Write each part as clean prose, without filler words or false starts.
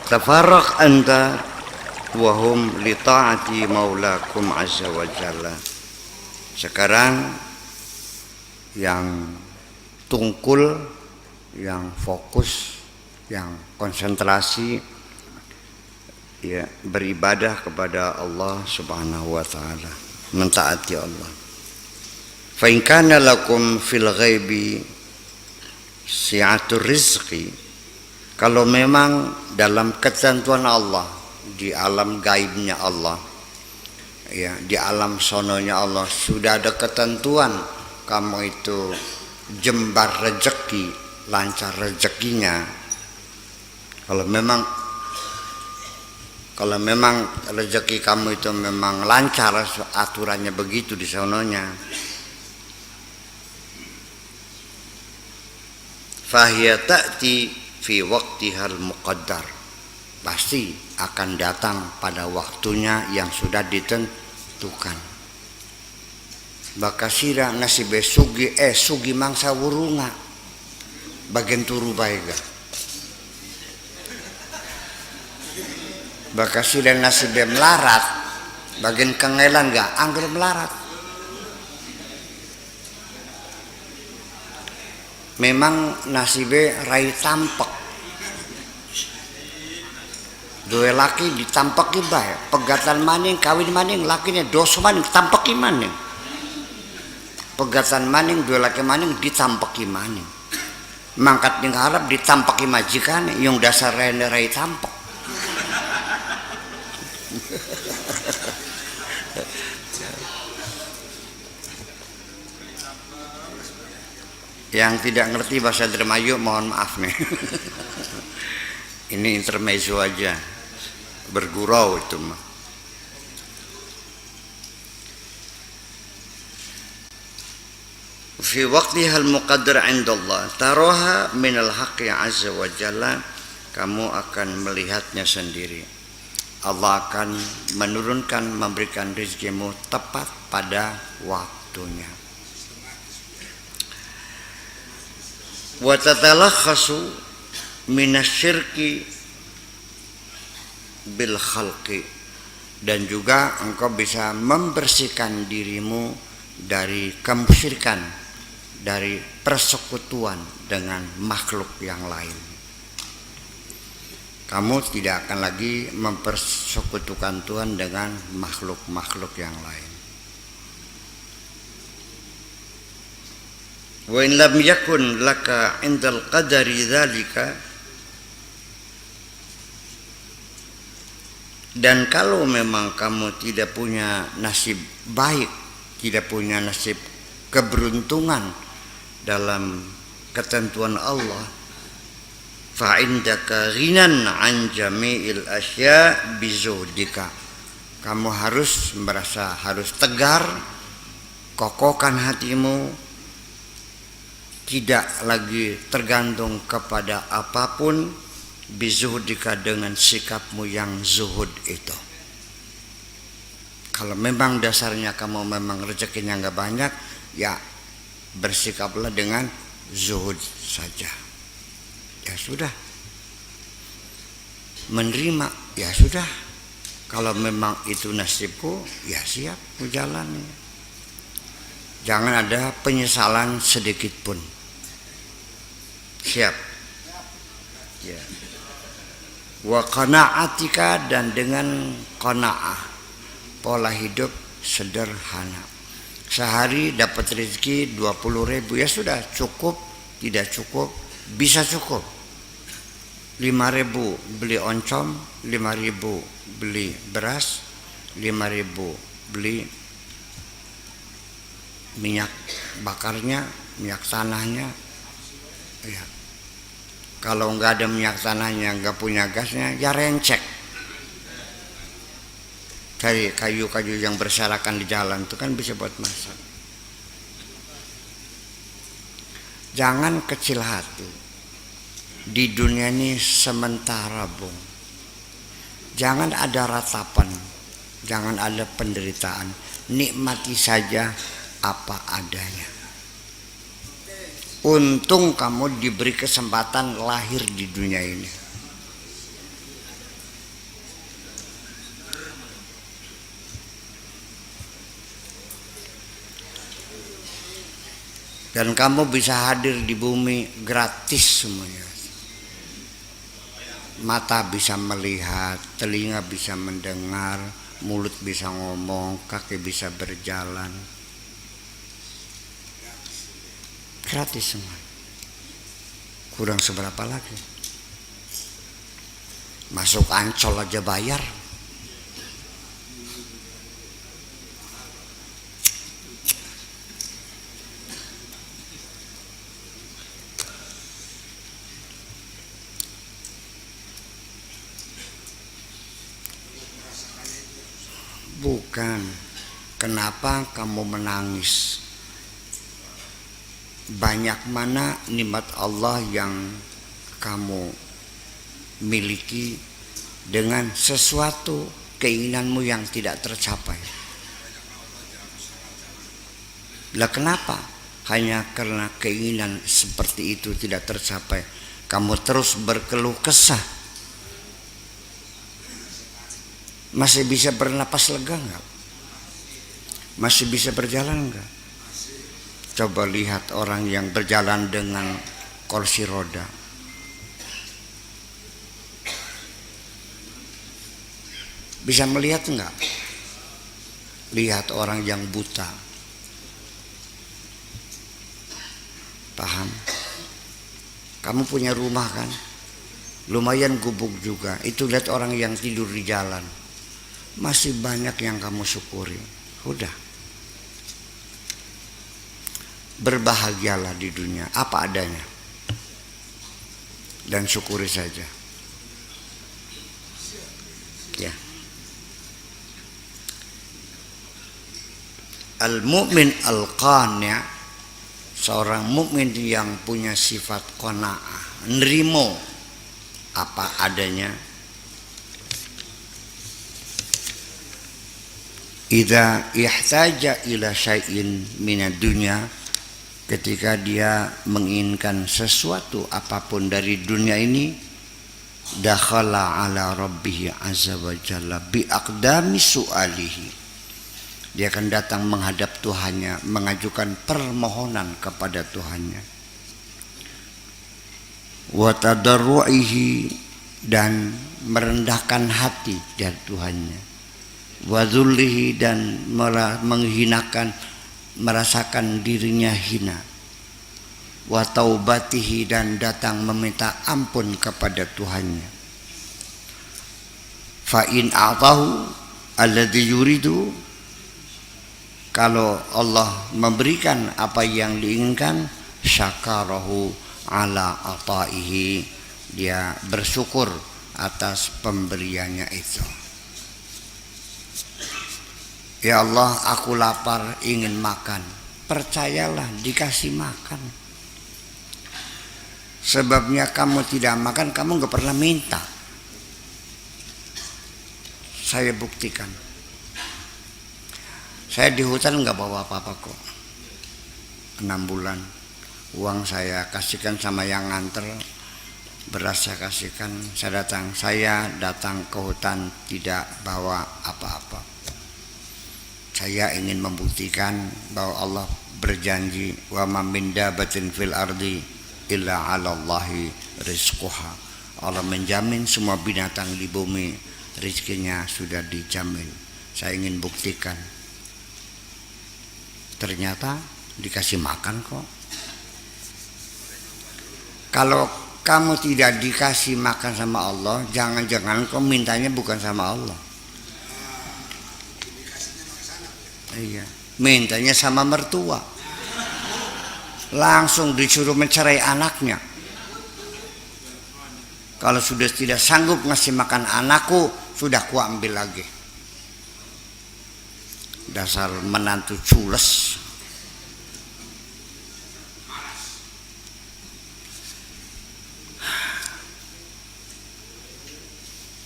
tafarraq anta wa hum li ta'ati maulakum azza wa jalla. Sekarang yang tungkul, yang fokus, yang konsentrasi ya beribadah kepada Allah Subhanahu wa taala, mentaati Allah. Fa in kana lakum fil ghaibi si'atur rizqi, kalau memang dalam ketentuan Allah, di alam gaibnya Allah, ya di alam sononya Allah sudah ada ketentuan kamu itu jembar rezeki, lancar rezekinya. Kalau memang rezeki kamu itu memang lancar, aturannya begitu di sononya, fahiya ta'ti fi waqtihal muqaddar, pasti akan datang pada waktunya yang sudah ditentukan. Bakasira nasibe sugi mangsa wurunga bagian turu baega. Bakasira nasibe melarat bagian kengelan gak anggur melarat. Memang nasibe rai tampak, dua laki ditampaki bae, pegatan maning kawin maning lakinya dos maning tampaki maning, pegatan maning dua laki maning ditampaki maning, mangkat ning harap ditampaki majikan yang dasar rai tampak. Yang tidak ngerti bahasa Indramayu mohon maaf nih. Ini intermezzo aja, bergurau itu mah. Fi waqtihal muqaddar indallah taraha minal haqqi azza wa jalla, kamu akan melihatnya sendiri. Allah akan menurunkan, memberikan rezekimu tepat pada waktunya. Wa tatalakhasu minasyirki bil khalqi, dan juga engkau bisa membersihkan dirimu dari kemusyrikan, dari persekutuan dengan makhluk yang lain. Kamu tidak akan lagi mempersekutukan Tuhan dengan makhluk-makhluk yang lain. Wa in lam yakun laka indal qadari dzalika, dan kalau memang kamu tidak punya nasib baik, tidak punya nasib keberuntungan dalam ketentuan Allah, fa indaka ghinan an jami'il asya bizuhdika, kamu harus merasa harus tegar, kokohkan hatimu, tidak lagi tergantung kepada apapun, bizuhdika dengan sikapmu yang zuhud itu. Kalau memang dasarnya kamu memang rezekinya nggak banyak, ya bersikaplah dengan zuhud saja. Ya sudah, menerima ya sudah. Kalau memang itu nasibku, ya siap menjalani. Jangan ada penyesalan sedikit pun. Siap. Ya. Wa qana'atika, dan dengan qanaah, pola hidup sederhana. Sehari dapat rezeki 20.000, ya sudah cukup, tidak cukup, bisa cukup. 5.000 beli oncom, 5.000 beli beras, 5.000 beli minyak bakarnya, minyak tanahnya. Ya. Kalau nggak ada minyak tanahnya, nggak punya gasnya, ya rencek. Cari kayu-kayu yang berserakan di jalan itu kan bisa buat masak. Jangan kecil hati. Di dunia ini sementara, Bung. Jangan ada ratapan, jangan ada penderitaan. Nikmati saja apa adanya. Untung kamu diberi kesempatan lahir di dunia ini. Dan kamu bisa hadir di bumi gratis semuanya. Mata bisa melihat, telinga bisa mendengar, mulut bisa ngomong, kaki bisa berjalan. Gratis semua. Kurang seberapa lagi? Masuk Ancol aja bayar. Bukan. Kenapa kamu menangis? Banyak mana nikmat Allah yang kamu miliki dengan sesuatu keinginanmu yang tidak tercapai. Lah kenapa? Hanya karena keinginan seperti itu tidak tercapai, kamu terus berkeluh kesah. Masih bisa bernapas lega enggak? Masih bisa berjalan enggak? Coba lihat orang yang berjalan dengan kursi roda. Bisa melihat enggak? Lihat orang yang buta. Paham? Kamu punya rumah kan? Lumayan gubuk juga. Itu lihat orang yang tidur di jalan. Masih banyak yang kamu syukuri. Udah. Berbahagialah di dunia apa adanya. Dan syukuri saja. Ya. Al-mu'min al-qani', seorang mukmin yang punya sifat qanaah, nerimo apa adanya. Idza ihtaja ila syai'in minad dunya, ketika dia menginginkan sesuatu apapun dari dunia ini, dakhala ala rabbih azza wa jalla bi aqdami su'alihi. Dia akan datang menghadap Tuhannya, mengajukan permohonan kepada Tuhannya. Wa tadarru'ihi, dan merendahkan hati dari Tuhannya. Wa dzullihi, dan menghinakan, merasakan dirinya hina. Wa taubatihi, dan datang meminta ampun kepada Tuhannya. Fa in a'tahu alladhi yuridu, kalau Allah memberikan apa yang diinginkan, syakarahu ala ataihi, dia bersyukur atas pemberiannya itu. Ya Allah, aku lapar, ingin makan. Percayalah, dikasih makan. Sebabnya kamu tidak makan, kamu gak pernah minta. Saya buktikan. Saya di hutan gak bawa apa-apa kok. 6 bulan. Uang saya kasihkan sama yang nganter, beras saya kasihkan. Saya datang ke hutan tidak bawa apa-apa. Saya ingin membuktikan bahwa Allah berjanji, wa ma min dabatin fil ardi illa 'alallahi rizquha. Allah menjamin semua binatang di bumi rezekinya sudah dijamin. Saya ingin buktikan. Ternyata dikasih makan kok. Kalau kamu tidak dikasih makan sama Allah, jangan-jangan kau mintanya bukan sama Allah. Iya, mintanya sama mertua. Langsung disuruh mencerai anaknya. Kalau sudah tidak sanggup ngasih makan anakku, sudah ku ambil lagi. Dasar menantu cules.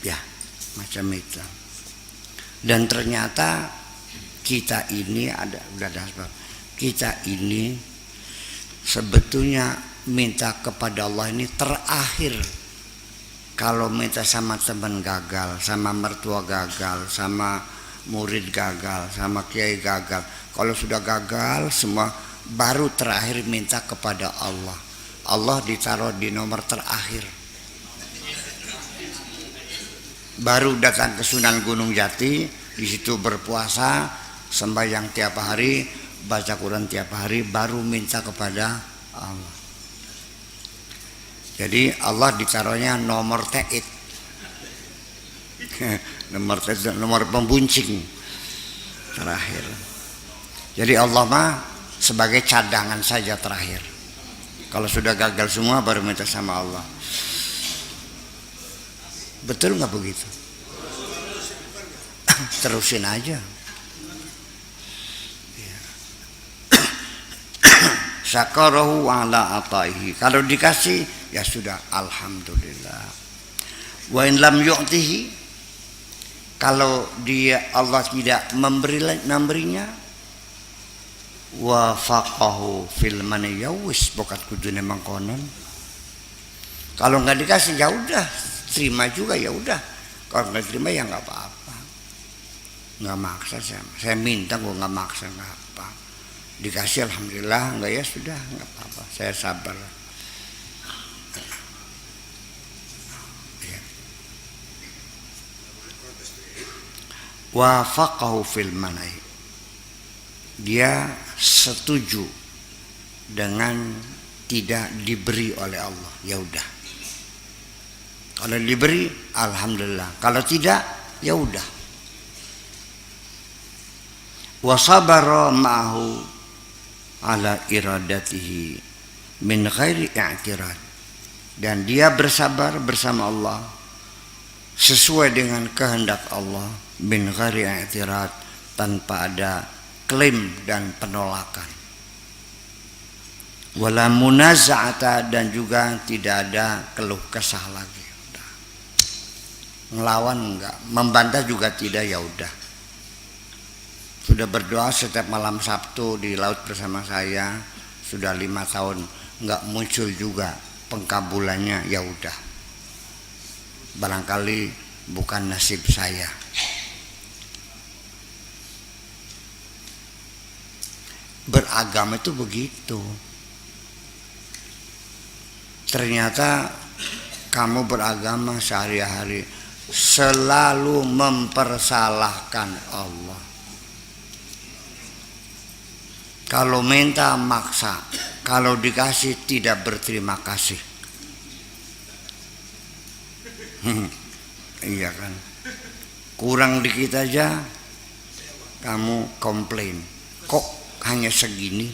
Ya, macam itu. Dan ternyata kita ini kita ini sebetulnya minta kepada Allah ini terakhir. Kalau minta sama teman gagal, sama mertua gagal, sama murid gagal, sama kiai gagal. Kalau sudah gagal semua, baru terakhir minta kepada Allah. Allah ditaruh di nomor terakhir. Baru datang ke Sunan Gunung Jati, di situ berpuasa, sembahyang tiap hari, baca Quran tiap hari, baru minta kepada Allah. Jadi Allah ditaruhnya nomor teit. nomor pembuncing terakhir. Jadi Allah mah sebagai cadangan saja terakhir. Kalau sudah gagal semua baru minta sama Allah. Betul nggak begitu? Terusin aja. Syakarahu ala ataihi. Kalau dikasih ya sudah alhamdulillah. Wa in lam yu'tihi, kalau dia Allah tidak memberinya, wa faqahu fil maniyawis, bokat kudune mangkonon. Kalau nggak dikasih ya udah, terima juga ya udah. Kalau nggak terima ya nggak apa-apa. Nggak maksa saya minta, gue nggak maksa, nggak apa. Dikasih alhamdulillah, enggak ya sudah, nggak apa-apa, saya sabar. Wa faqahu fil manai, dia setuju dengan tidak diberi oleh Allah, ya udah. Kalau diberi alhamdulillah, kalau tidak ya udah. Wa sabara ma'ahu ala iradatihi min ghairi i'tirad, dan dia bersabar bersama Allah sesuai dengan kehendak Allah min ghairi i'tirad, tanpa ada klaim dan penolakan. Wala munaza'ata, dan juga tidak ada keluh kesah lagi. Udah. Ngelawan enggak, membantah juga tidak, ya udah. Sudah berdoa setiap malam Sabtu di laut bersama saya sudah 5 tahun, enggak muncul juga pengkabulannya, ya udah. Barangkali bukan nasib saya. Beragama itu begitu. Ternyata kamu beragama sehari-hari selalu mempersalahkan Allah. Kalau minta maksa, kalau dikasih tidak berterima kasih. Iya kan? Kurang dikit aja kamu komplain. Kok hanya segini?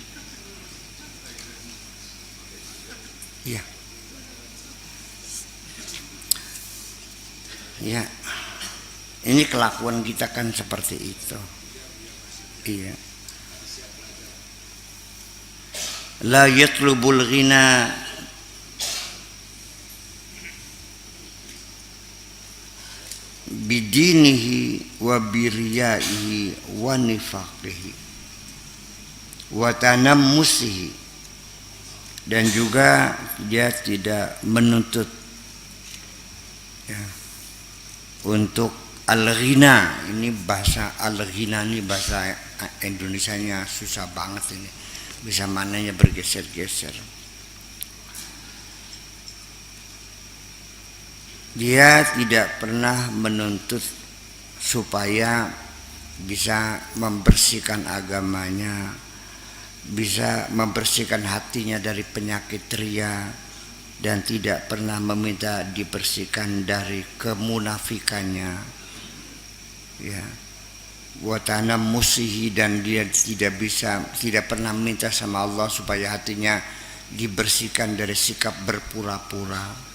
Iya. Ya, ini kelakuan kita kan seperti itu. Iya. La yatlubul ghina bidinihi wa biriyaihi wa nifaqihi wa tanammusihi, dan juga dia tidak menuntut ya, untuk al-ghina. Ini bahasa al-ghina, ini bahasa Indonesianya susah banget ini, bisa mananya bergeser-geser. Dia tidak pernah menuntut supaya bisa membersihkan agamanya, bisa membersihkan hatinya dari penyakit ria, dan tidak pernah meminta dibersihkan dari kemunafikannya. Ya. Wa tanammusihi, dan dia tidak pernah minta sama Allah supaya hatinya dibersihkan dari sikap berpura-pura.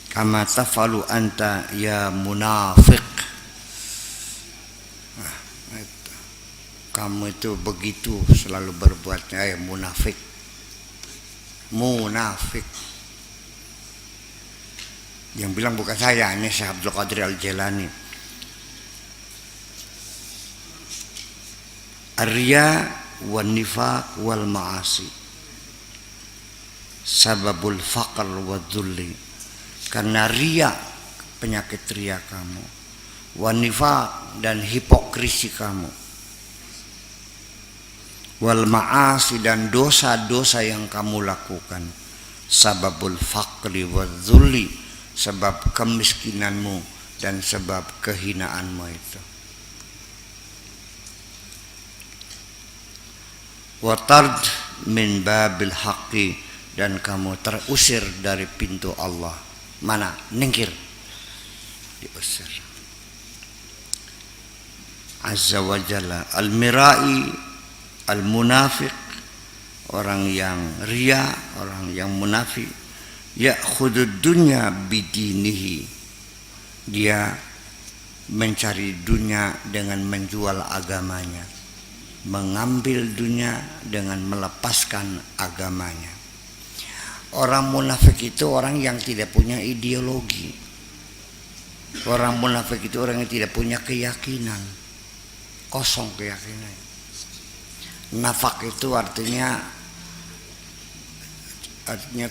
Kama tafalu anta ya munafiq. Kamu itu begitu selalu berbuatnya, ya munafik. Munafik. Yang bilang bukan saya, ini Syekh Abdul Qadir Al-Jailani. Ar-riya wan nifaq wal ma'asi sababul faqr wa dhulli. Karena riya, penyakit riya kamu, wan nifaq, dan hipokrisi kamu, wal ma'asi, dan dosa-dosa yang kamu lakukan, sababul faqri wadzulli, sebab kemiskinanmu dan sebab kehinaanmu itu. Wa tard min babil haqqi, dan kamu terusir dari pintu Allah. Mana? Ningkir, diusir. Azza wa jalla. Al-mirai, al-munafiq, orang yang ria, orang yang munafik. Ya'khudud dunya bidinihi, dia mencari dunia dengan menjual agamanya, mengambil dunia dengan melepaskan agamanya. Orang munafik itu orang yang tidak punya ideologi. Orang munafik itu orang yang tidak punya keyakinan, kosong keyakinan. Nafak itu artinya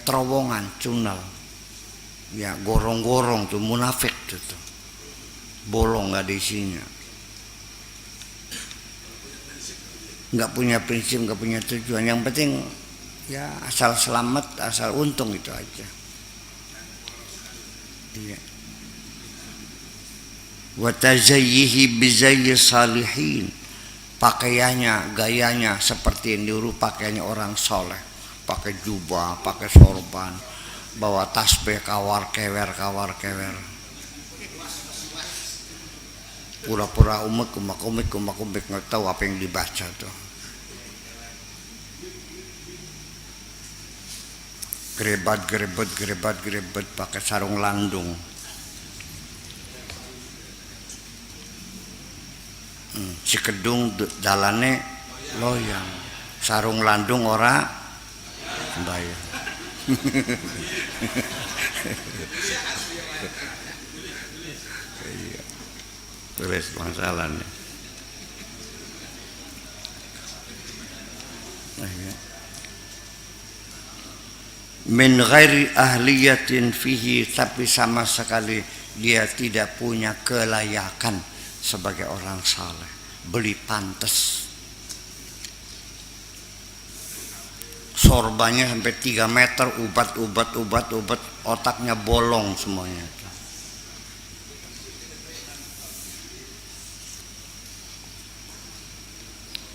terowongan, cunal, ya gorong-gorong tuh munafik tuh, bolong nggak ada isinya, nggak punya prinsip, nggak punya tujuan. Yang penting ya asal selamat, asal untung, itu aja. Iya. Wa tazayyihi bizayyi salihin, pakaiannya, gayanya seperti yang diurut pakaiannya orang soleh, pakai jubah, pakai sorban, bawa tasbih kawar kewer, pura-pura umek nggak tahu apa yang dibaca tuh. Gerebat pakai sarung landung. Si kedung dalane loyang, sarung landung ora sembayang. Terus masalahnya. Min ghairi ahliyatin fihi, tapi sama sekali dia tidak punya kelayakan sebagai orang saleh, beli pantes. Sorbannya sampai 3 meter, ubat, otaknya bolong semuanya.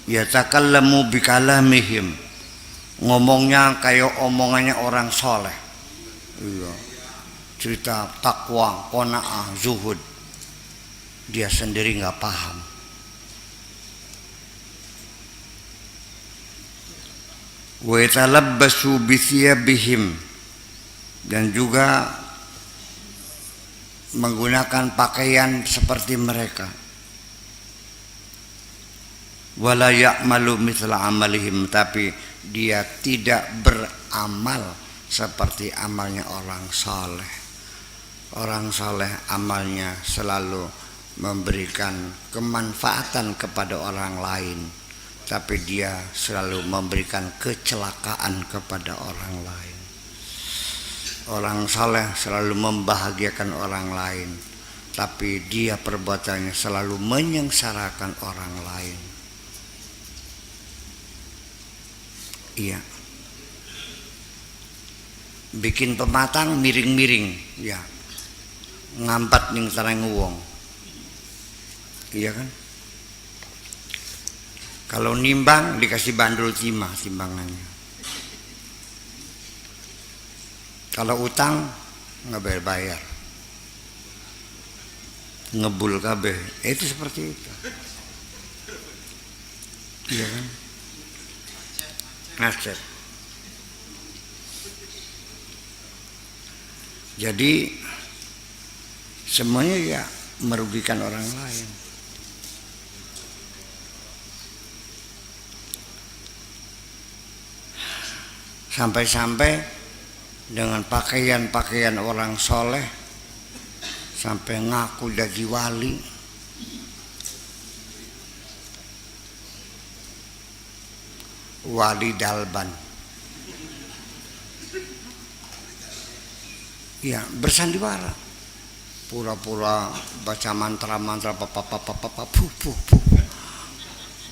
Yatakallamu bikalamihim, ngomongnya kayak omongannya orang soleh. Iya. Cerita takwa, qanaah, zuhud, dia sendiri nggak paham. Wa yatalabbasu bi thiyabihim, dan juga menggunakan pakaian seperti mereka. Wala ya'malu mithla amalihim, tapi dia tidak beramal seperti amalnya orang saleh. Orang saleh amalnya selalu memberikan kemanfaatan kepada orang lain, tapi dia selalu memberikan kecelakaan kepada orang lain. Orang saleh selalu membahagiakan orang lain, tapi dia perbuatannya selalu menyengsarakan orang lain. Iya. Bikin pematang miring-miring, ya. Ngampat ning sareng wong. Iya kan? Kalau nimbang dikasih bandul timah timbangannya. Kalau utang nggak bayar, ngebul kabeh. Itu seperti itu. Iya kan? Macet. Jadi semuanya ya merugikan orang lain. Sampai-sampai dengan pakaian-pakaian orang soleh, sampai ngaku jadi wali. Wali dalban. Ya, bersandiwara. Pura-pura baca mantra-mantra,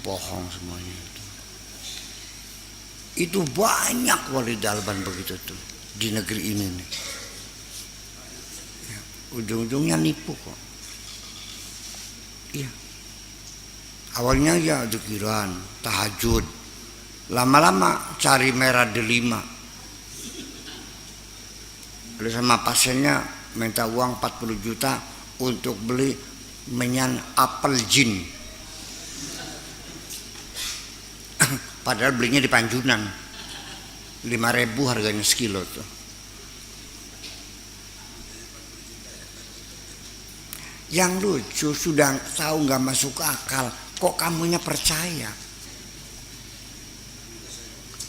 bohong semuanya itu. Itu banyak wali dalban begitu tuh di negeri ini nih. Ya, ujung-ujungnya nipu kok. Iya. Awalnya ya zikiran, tahajud. Lama-lama cari merah delima. Lalu sama pasiennya minta uang 40 juta untuk beli menyan apel jin. Padahal belinya di Panjunan 5.000 harganya sekilo tuh. Yang lucu sudah tahu nggak masuk akal, kok kamunya percaya?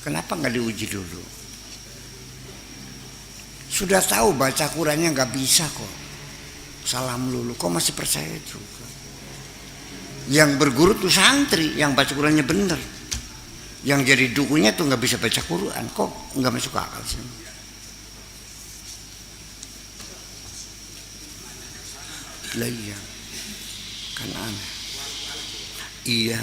Kenapa nggak diuji dulu? Sudah tahu baca Qurannya nggak bisa kok, salam lulu, kok masih percaya juga? Yang berguru tuh santri yang baca Qurannya bener. Yang jadi dukunya tuh nggak bisa baca Quran, kok nggak masuk akal sih? Lah iya, kan aneh. Iya,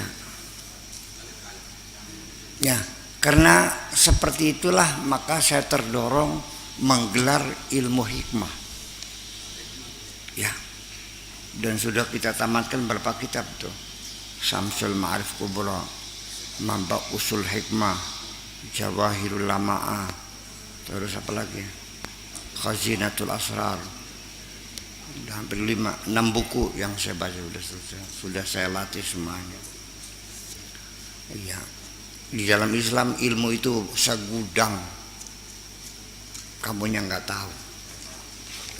ya karena seperti itulah maka saya terdorong menggelar ilmu hikmah. Ya, dan sudah kita tamatkan berapa kitab tuh? Samsul Ma'arif Kubra, Mamba Usul Hikmah, Jawahirul Lama'ah, terus apa lagi? Khazinatul Asrar. Udah hampir 5-6 buku yang saya baca sudah saya latih semuanya. Iya. Di dalam Islam ilmu itu segudang. Kamunya nggak tahu.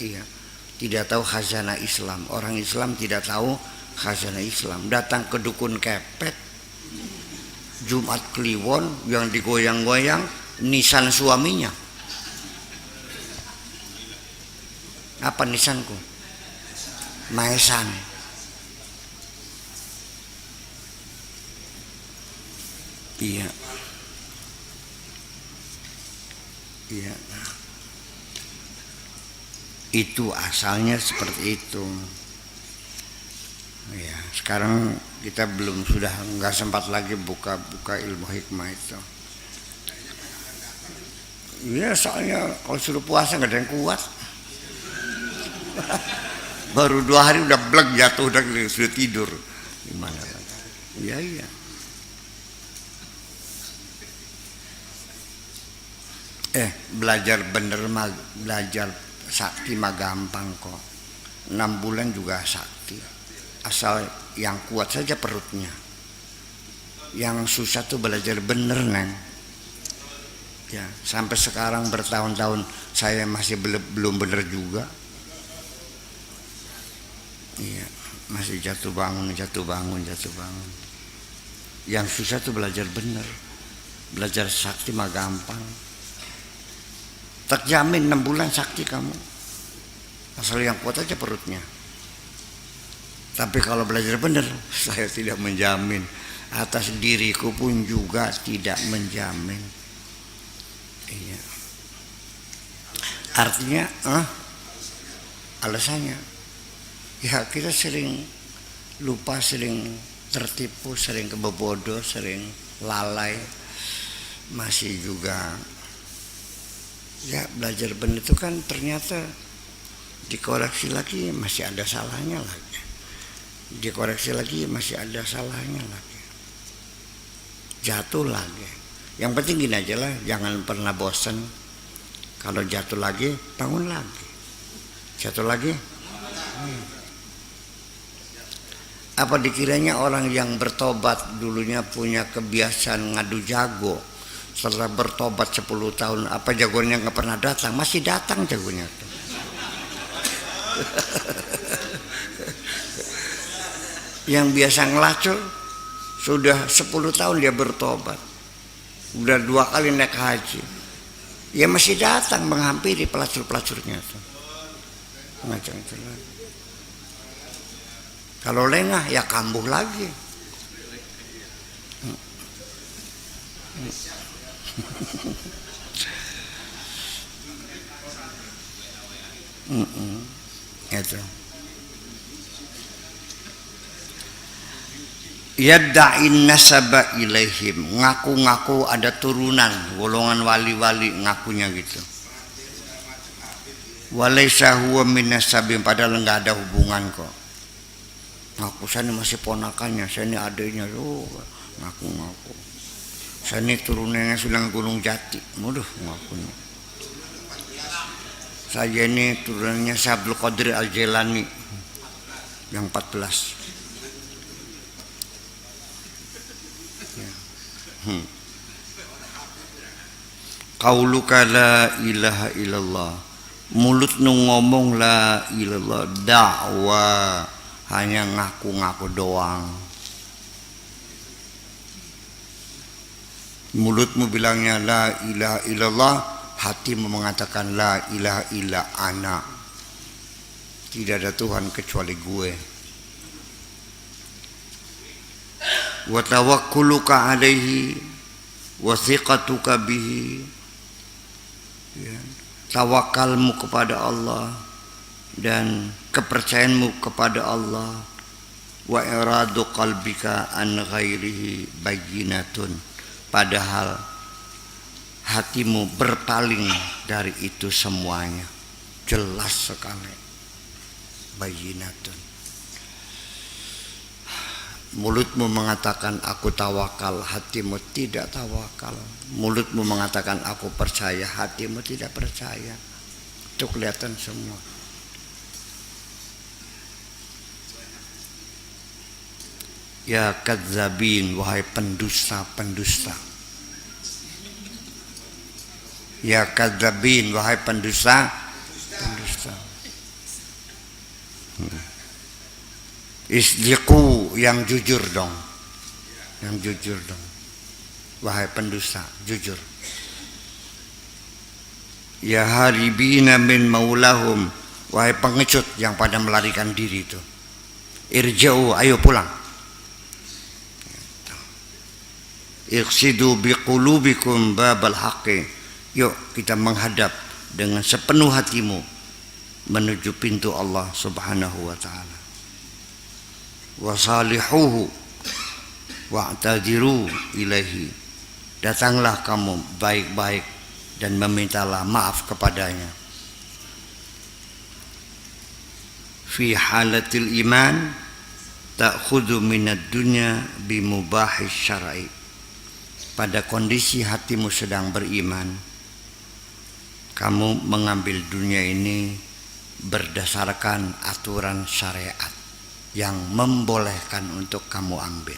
Iya. Tidak tahu khazanah Islam. Orang Islam tidak tahu khazanah Islam. Datang ke dukun kepet, Jumat Kliwon yang digoyang-goyang nisan suaminya. Apa nisanku? Maesan. Iya. Iya. Itu asalnya seperti itu. Ya, sekarang kita sudah nggak sempat lagi buka ilmu hikmah itu. Iya, soalnya kalau suruh puasa nggak ada yang kuat. Baru 2 hari udah bleg jatuh, sudah tidur. Gimana? Iya. Belajar bener mah, belajar sakti mah gampang kok. 6 bulan juga sakti. Asal yang kuat saja perutnya. Yang susah tuh belajar bener, Neng. Ya, sampai sekarang bertahun-tahun saya masih belum bener juga. Iya, masih jatuh bangun. Yang susah tuh belajar bener. Belajar sakti mah gampang. Terjamin 6 bulan sakti kamu. Asal yang kuat aja perutnya. Tapi kalau belajar bener, saya tidak menjamin. Atas diriku pun juga tidak menjamin. Iya. Artinya, alasannya, ya kita sering lupa, sering tertipu, sering kebobodoh, sering lalai. Masih juga, ya belajar bener itu kan ternyata dikoreksi lagi masih ada salahnya lagi. Dikoreksi lagi masih ada salahnya lagi. Jatuh lagi. Yang penting gini aja lah, jangan pernah bosan. Kalau jatuh lagi, bangun lagi. Jatuh lagi. Apa dikiranya orang yang bertobat dulunya punya kebiasaan ngadu jago, setelah bertobat 10 tahun, apa jagonya nggak pernah datang? Masih datang jagonya tuh. Yang biasa ngelacur sudah 10 tahun dia bertobat, udah 2 kali naik haji, ya masih datang menghampiri pelacur-pelacurnya tuh. Macam itu lagi. Kalau lengah ya kambuh lagi. Itu. yadda'in nasaba ilaihim, ngaku-ngaku ada turunan golongan wali-wali, ngakunya gitu. Walaysa huwa min nasabin, padahal enggak ada hubungan kok. Ngaku saya ini masih ponakannya, saya ini adiknya, ngaku-ngaku. Saya ini turunannya Sunan Gunung Jati, mudah ngakunya. Saya ini turunannya Abdul Qadir Al-Jailani yang 14. Qauluka la ilaha illallah, mulut nu ngomong la ilallah, dakwah hanya ngaku-ngaku doang. Mulutmu bilangnya la ilaha illallah, hatimu mengatakan la ilaha illa ana, tidak ada Tuhan kecuali gue. Wa tawakkuluka alaihi wa thiqatuka bihi, ya, tawakalmu kepada Allah dan kepercayaanmu kepada Allah. Wa iradu qalbika an ghairihi bayyinatun, padahal hatimu berpaling dari itu semuanya, jelas sekali. Bayyinatun. Mulutmu mengatakan aku tawakal, hatimu tidak tawakal. Mulutmu mengatakan aku percaya, hatimu tidak percaya. Itu kelihatan semua. Ya kadzabin, wahai pendusta-pendusta. Ya kadzabin, wahai pendusta-pendusta. Isdiqu, yang jujur dong. Yang jujur dong. Wahai pendusta, jujur. Ya haribina min maulahum, wahai pengecut yang pada melarikan diri itu. Irja'u, ayo pulang. Iqsidu biqulubikum babal haqqi, yuk kita menghadap dengan sepenuh hatimu menuju pintu Allah Subhanahu wa ta'ala. Wasalihuhu wa'tadiru ilaihi, datanglah kamu baik-baik dan memintalah maaf kepadanya. Fi halatil iman ta'khudhu minad dunya bimubahis syar'i, pada kondisi hatimu sedang beriman, kamu mengambil dunia ini berdasarkan aturan syariat yang membolehkan untuk kamu ambil.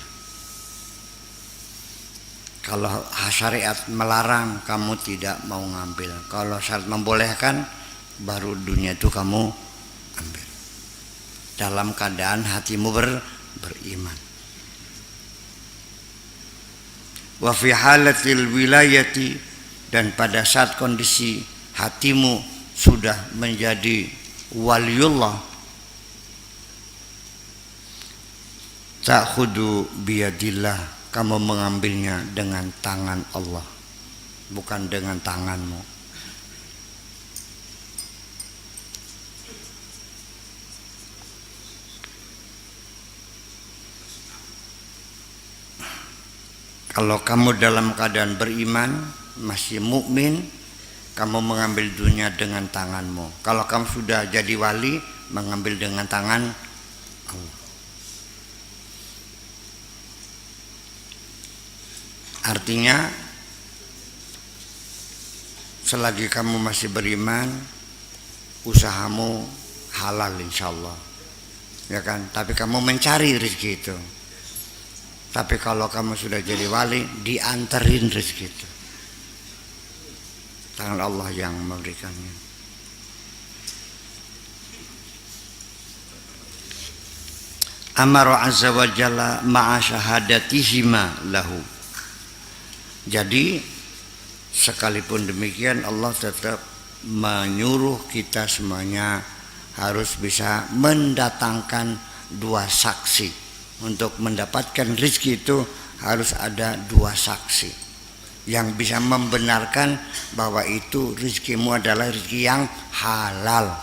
Kalau syariat melarang, kamu tidak mau ngambil. Kalau syariat membolehkan, baru dunia itu kamu ambil. Dalam keadaan hatimu beriman. Wa fi halatil wilayati, dan pada saat kondisi hatimu sudah menjadi waliullah, ta'khudu biyadillah, kamu mengambilnya dengan tangan Allah, bukan dengan tanganmu. Kalau kamu dalam keadaan beriman, masih mukmin, kamu mengambil dunia dengan tanganmu. Kalau kamu sudah jadi wali, mengambil dengan tangan Allah. Artinya selagi kamu masih beriman, usahamu halal insyaallah, ya kan? Tapi kamu mencari rezeki itu. Tapi kalau kamu sudah jadi wali, diantarin rezeki itu. Tangan Allah yang memberikannya. Amara azza wa jalla ma'a syahadatihima lahu. Jadi sekalipun demikian, Allah tetap menyuruh kita semuanya harus bisa mendatangkan dua saksi. Untuk mendapatkan rezeki itu harus ada dua saksi yang bisa membenarkan bahwa itu rezekimu adalah rezeki yang halal.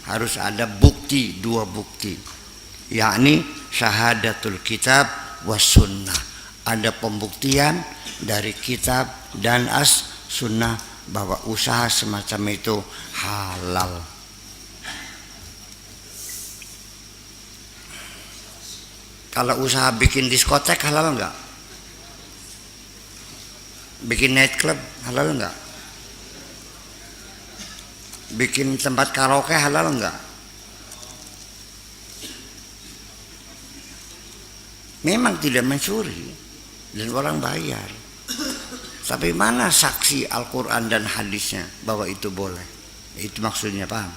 Harus ada bukti, dua bukti, yakni syahadatul kitab was sunnah. Ada pembuktian dari kitab dan sunnah bahwa usaha semacam itu halal. Kalau usaha bikin diskotek halal enggak? Bikin night club halal enggak? Bikin tempat karaoke halal enggak? Memang tidak mencuri dan orang bayar. Tapi mana saksi Al-Quran dan hadisnya bahwa itu boleh? Itu maksudnya, paham?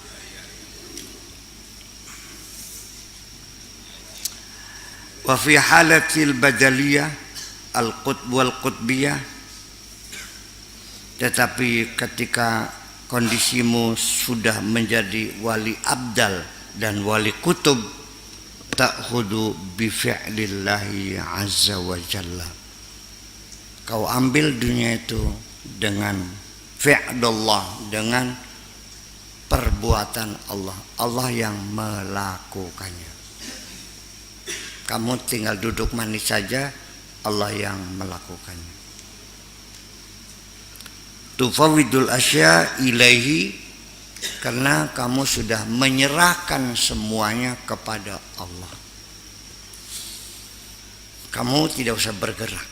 Wa fi halatil badaliyah al-qutb wal qutbiyah, tetapi ketika kondisimu sudah menjadi wali abdal dan wali kutub, ta'khudu bi fi'lillahi azza wa jalla, kau ambil dunia itu dengan fi'lullah, dengan perbuatan Allah, Allah yang melakukannya. Kamu tinggal duduk manis saja, Allah yang melakukannya. Tufawidul asya ilaihi, karena kamu sudah menyerahkan semuanya kepada Allah. Kamu tidak usah bergerak,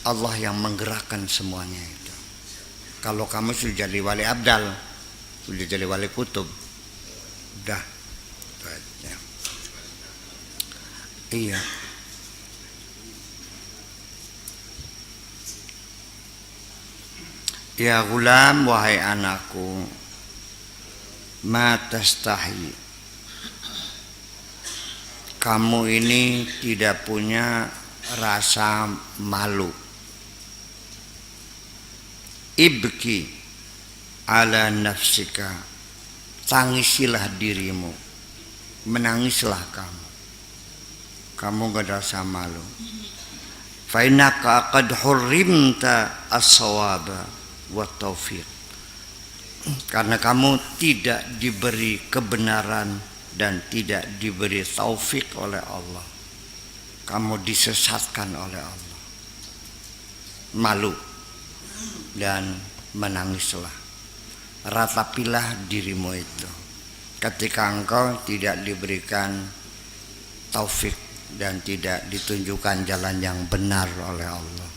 Allah yang menggerakkan semuanya itu. Kalau kamu sudah jadi wali abdal, sudah jadi wali kutub, udah. Iya. Ya gulam, wahai anakku, ma tastahi, kamu ini tidak punya rasa malu. Ibki ala nafsika, tangisilah dirimu, menangislah kamu. Kamu gak ada rasa malu. Fa innaka qad hurrimta as-sawaba wa taufiq, karena kamu tidak diberi kebenaran dan tidak diberi taufik oleh Allah. Kamu disesatkan oleh Allah. Malu dan menangislah. Ratapilah dirimu itu ketika engkau tidak diberikan taufik dan tidak ditunjukkan jalan yang benar oleh Allah.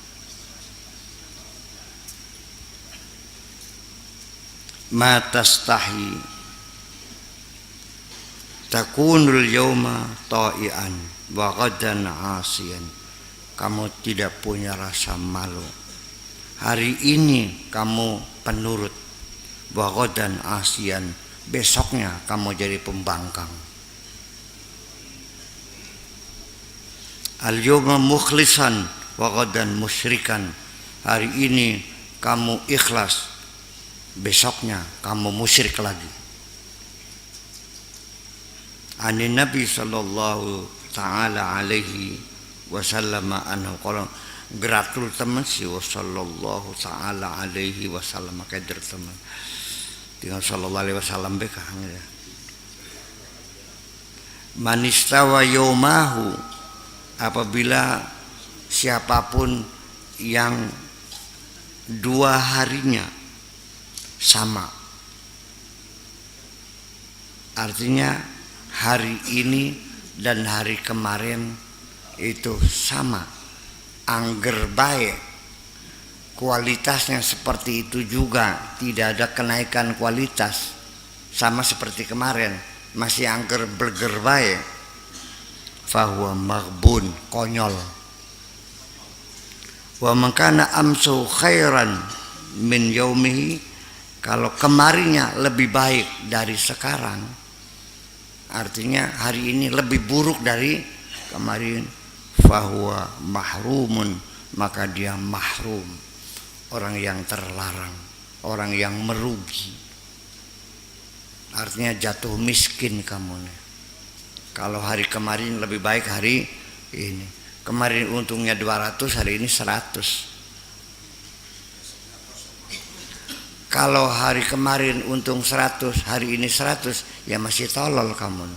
Ma tastahi takunul yawma ta'ian wa ghadan 'asiyan. Kamu tidak punya rasa malu. Hari ini kamu penurut, wa ghadan 'asiyan, besoknya kamu jadi pembangkang. Al-yawma mukhlisan wa ghadan musyrikan. Hari ini kamu ikhlas, besoknya kamu musyrik lagi. Ani Nabi sallallahu ta'ala alaihi wasallam anhu qala, gratul teman si sallallahu ta'ala alaihi wasallam, kader teman tinggal sallallahu alaihi wasallam bekang ya. Manistawa yaumahu, apabila siapapun yang dua harinya sama, artinya hari ini dan hari kemarin itu sama, angger baik, kualitasnya seperti itu juga, tidak ada kenaikan kualitas, sama seperti kemarin, masih angger berger baik, fahuwa maghbun, konyol. Wa makana amsu khairan min yaumihi, kalau kemarinnya lebih baik dari sekarang, artinya hari ini lebih buruk dari kemarin, fahuwa mahrumun, maka dia mahrum, orang yang terlarang, orang yang merugi, artinya jatuh miskin kamu nih. Kalau hari kemarin lebih baik hari ini, kemarin untungnya 200, hari ini 100. Kalau hari kemarin untung 100, hari ini 100, ya masih tolol kamu.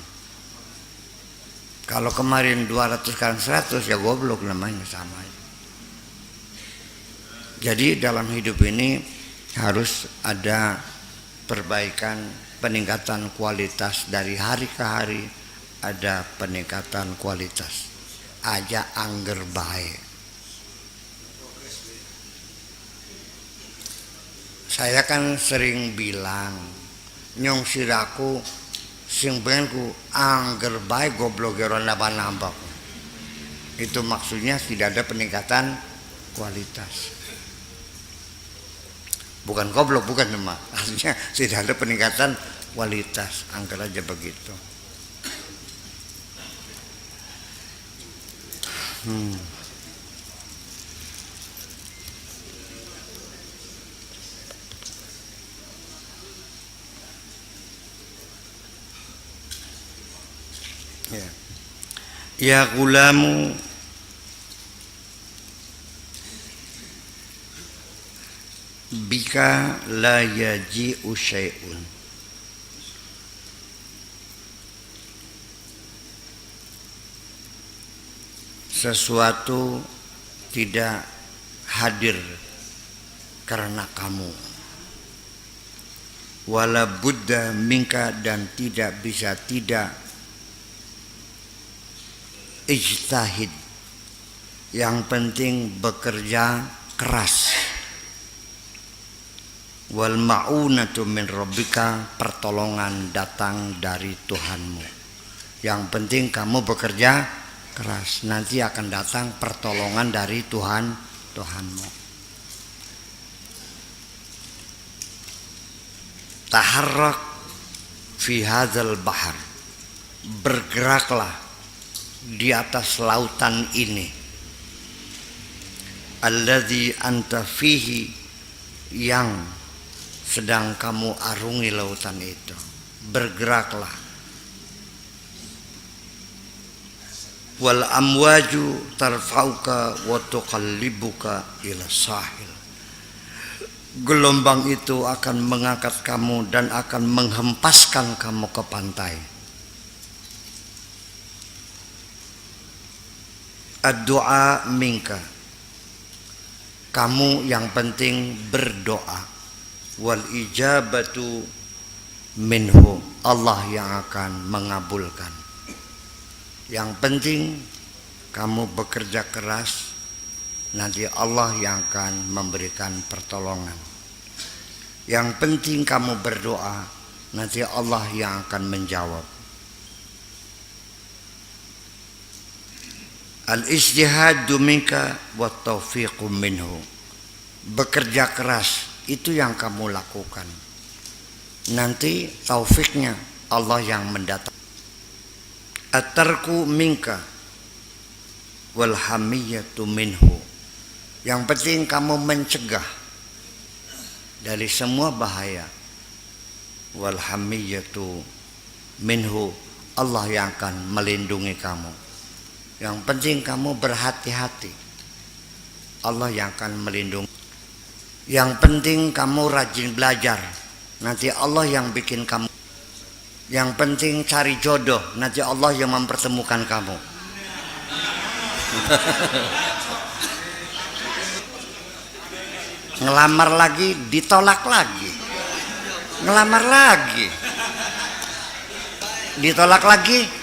Kalau kemarin 200 sekarang 100 ya goblok namanya, sama. Jadi dalam hidup ini harus ada perbaikan, peningkatan kualitas dari hari ke hari, ada peningkatan kualitas. Aja angger baik. Saya kan sering bilang, nyong siraku sing pengenku angger baik goblok ora nambah-nambah. Itu maksudnya tidak ada peningkatan kualitas. Bukan goblok, bukan emak. Artinya tidak ada peningkatan kualitas. Angker aja begitu. Ya gulamu, bika la yaji'u syai'un. Sesuatu tidak hadir karena kamu. Wala budda minka, dan tidak bisa tidak ijtihad. Yang penting bekerja keras. Wal ma'unatu min rabbika, pertolongan datang dari Tuhanmu. Yang penting kamu bekerja keras, nanti akan datang pertolongan dari Tuhanmu. Taharrak fi hadzal bahar, bergeraklah di atas lautan ini. Alladzi anta fihi, yang sedang kamu arungi lautan itu. Bergeraklah. Wal amwaju tarfauka wa tuqallibuka ila sahil. Gelombang itu akan mengangkat kamu dan akan menghempaskan kamu ke pantai. Ad-du'a minka, kamu yang penting berdoa. Wal ijabatu minhu, Allah yang akan mengabulkan. Yang penting kamu bekerja keras, nanti Allah yang akan memberikan pertolongan. Yang penting kamu berdoa, nanti Allah yang akan menjawab. Al-ijtihadu minka wa taufiqu minhu, bekerja keras itu yang kamu lakukan, nanti taufiknya Allah yang mendatang. At-tarku minka wal hamiyatu minhu, yang penting kamu mencegah dari semua bahaya. Wal hamiyatu minhu, Allah yang akan melindungi kamu. Yang penting kamu berhati-hati, Allah yang akan melindungi. Yang penting kamu rajin belajar, nanti Allah yang bikin kamu. Yang penting cari jodoh, nanti Allah yang mempertemukan kamu. Ngelamar lagi, ditolak lagi. Ngelamar lagi, ditolak lagi.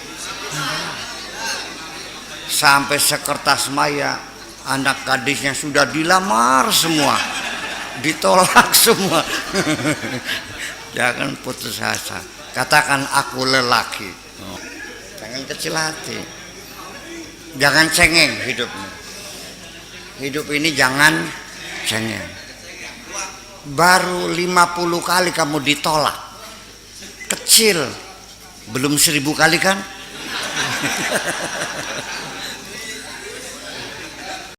Sampai sekertas maya, anak gadisnya sudah dilamar semua, ditolak semua. Jangan putus asa. Katakan aku lelaki. Jangan kecil hati. Jangan cengeng hidupnya. Hidup ini jangan cengeng. Baru 50 kali kamu ditolak, kecil. Belum 1000 kali kan?